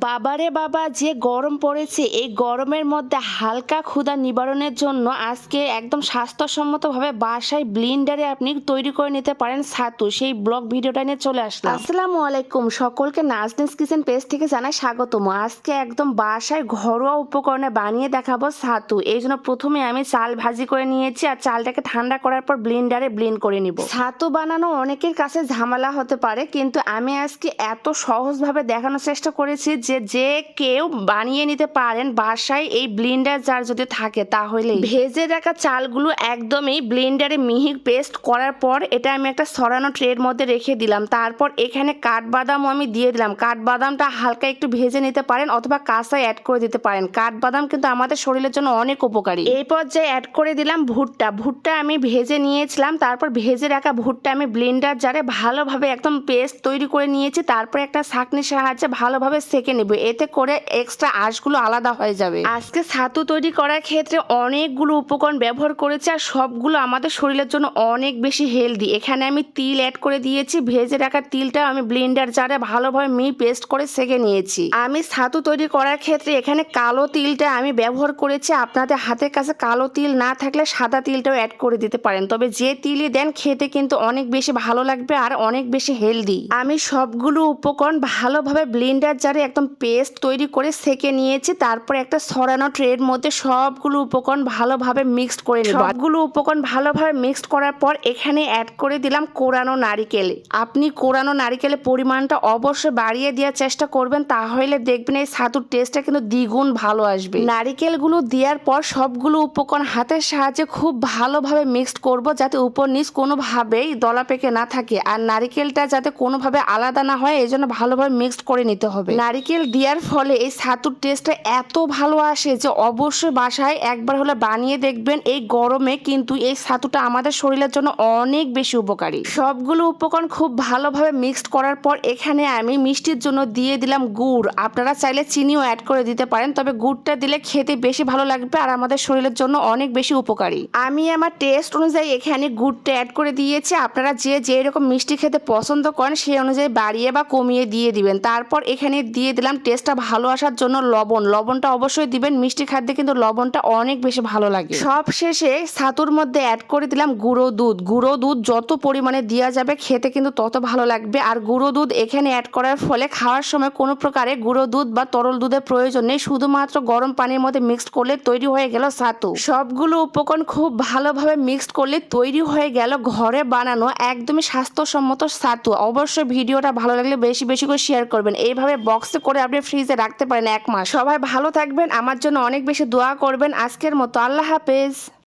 বাবারে বাবা যে গরম পড়েছে এই গরমের মধ্যে হালকা ক্ষুধা নিবারণের জন্য আজকে একদম স্বাস্থ্যসম্মতভাবে বাসায় ব্লিন্ডারে আপনি তৈরি করে নিতে পারেন ছাতু। সেই ব্লগ ভিডিওটা নিয়ে চলে আসলাম। আসসালামু আলাইকুম, সকলকে নাজনীস কিচেন পেজ থেকে জানাই স্বাগতম। আজকে একদম বাসায় ঘরোয়া উপকরণে বানিয়ে দেখাবো ছাতু। এই জন্য প্রথমে আমি চাল ভাজি করে নিয়েছি আর চালটাকে ঠান্ডা করার পর ব্লিন্ডারে ব্লেন্ড করে নিব। ছাতু বানানো অনেকের কাছে ঝামেলা হতে পারে, কিন্তু আমি আজকে এত সহজভাবে দেখানোর চেষ্টা করেছি যে কেউ বানিয়ে নিতে পারেন বাসায়। এই ব্লেন্ডার জার যদি থাকে তাহলে ভেজে রাখা চালগুলো একদমই ব্লেন্ডারে মিহি পেস্ট করার পর এটা আমি একটা ছড়ানো ট্রের মধ্যে রেখে দিলাম। তারপর এখানে কাঠবাদামও আমি দিয়ে দিলাম। কাঠবাদামটা হালকা একটু ভেজে নিতে পারেন অথবা কাঁচা অ্যাড করে দিতে পারেন। কাঠবাদাম কিন্তু আমাদের শরীরের জন্য অনেক উপকারী। এই পর্যায়ে অ্যাড করে দিলাম ভুট্টা আমি ভেজে নিয়েছিলাম। তারপর ভেজে রাখা ভুট্টা আমি ব্লেন্ডার জারে ভালোভাবে একদম পেস্ট তৈরি করে নিয়েছি। তারপর একটা ছাঁকনির সাহায্যে ভালোভাবে সেকে নেব, এতে করে এক্সট্রা আঁশগুলো আলাদা হয়ে যাবে। আজকে ছাতু তৈরি করার ক্ষেত্রে অনেকগুলো উপকরণ ব্যবহার করেছি আর সবগুলো আমাদের শরীরের জন্য অনেক বেশি হেলদি। এখানে আমি তিল অ্যাড করে দিয়েছি। ভেজে রাখা তিলটা আমি ব্লেন্ডার জারে ভালোভাবে মিহি পেস্ট করে সেকে নিয়েছি। আমি ছাতু তৈরি করার ক্ষেত্রে এখানে কালো তিলটা আমি ব্যবহার করেছি। আপনাদের হাতের কাছে কালো তিল না থাকলে সাদা তিলটাও অ্যাড করে দিতে পারেন, তবে যে তিলই দেন খেতে কিন্তু অনেক বেশি ভালো লাগবে আর অনেক বেশি হেলদি। আমি সবগুলো উপকরণ ভালোভাবে ব্লেন্ডার জারে একদম পেস্ট তৈরি করে সেকে নিয়েছি। তারপর একটা ছড়ানো ট্রের মধ্যে সবগুলো উপকরণ ভালোভাবে মিক্সড করে নেব। সবগুলো উপকরণ ভালোভাবে মিক্সড করার পর এখানে অ্যাড করে দিলাম কোরানো নারিকেল। আপনি কোরানো নারিকেলের পরিমাণটা অবশ্যই বাড়িয়ে দেওয়ার চেষ্টা করবেন, তাহলে দেখবেন এই ছাতুর টেস্টটা কিন্তু দ্বিগুণ ভালো আসবে। নারিকেলগুলো দেওয়ার পর সবগুলো উপকরণ হাতের সাহায্যে খুব ভালোভাবে মিক্সড করব, যাতে উপর নিচ কোনোভাবেই দলা পেকে না থাকে আর নারিকেলটা যাতে কোনোভাবে আলাদা না হয়, এই জন্য ভালোভাবে মিক্সড করে নিতে হবে। নারিকেল দেওয়ার ফলে এই ছাতুর টেস্টটা এত ভালো আসে যে অবশ্যই বাসায় একবার হলে বানিয়ে দেখবেন। এই গরমে কিন্তু এই ছাতুটা আমাদের শরীরের জন্য অনেক বেশি উপকারী। সবগুলো উপকরণ খুব ভালোভাবে মিক্সড করার পর এখানে আমি মিষ্টির জন্য দিয়ে দিলাম গুড়। আপনারা চাইলে চিনিও অ্যাড করে দিতে পারেন, তবে গুড়টা দিলে খেতে বেশি ভালো লাগবে আর আমাদের শরীরের জন্য অনেক বেশি উপকারী। আমি আমার টেস্ট অনুযায়ী এখানে গুড়টা অ্যাড করে দিয়েছি। আপনারা যে রকম মিষ্টি খেতে পছন্দ করেন সেই অনুযায়ী বাড়িয়ে বা কমিয়ে দিয়ে দিবেন। তারপর এখানে দিয়ে দিলাম টেস্টটা ভালো আসার জন্য লবণটা অবশ্যই দিবেন। মিষ্টি খাদ্যে কিন্তু লবণটা অনেক বেশি ভালো লাগে। সব শেষে ছাতুর মধ্যে অ্যাড করে দিলাম গুঁড়ো দুধ যত পরিমাণে দেওয়া যাবে খেতে কিন্তু তত ভালো লাগবে। আর গুঁড়ো দুধ এখানে অ্যাড করার ফলে খাওয়ার সময় কোনো প্রকারে গুঁড়ো দুধ বা তরল দুধের প্রয়োজন নেই, শুধুমাত্র গরম পানির মধ্যে মিক্সড করলে তৈরি হয়ে গেল ছাতু। সবগুলো উপকরণ খুব ভালোভাবে মিক্সড করলে তৈরি হয়ে গেল ঘরে বানানো একদমই স্বাস্থ্যসম্মত ছাতু। অবশ্যই ভিডিওটা ভালো লাগলে বেশি বেশি করে শেয়ার করবেন। এইভাবে বক্সে করে আপনি ফ্রিজে রাখতে পারেন 1 মাস। সবাই ভালো থাকবেন, আমার জন্য অনেক বেশি দোয়া করবেন। আজকের মতো আল্লাহ হাফেজ।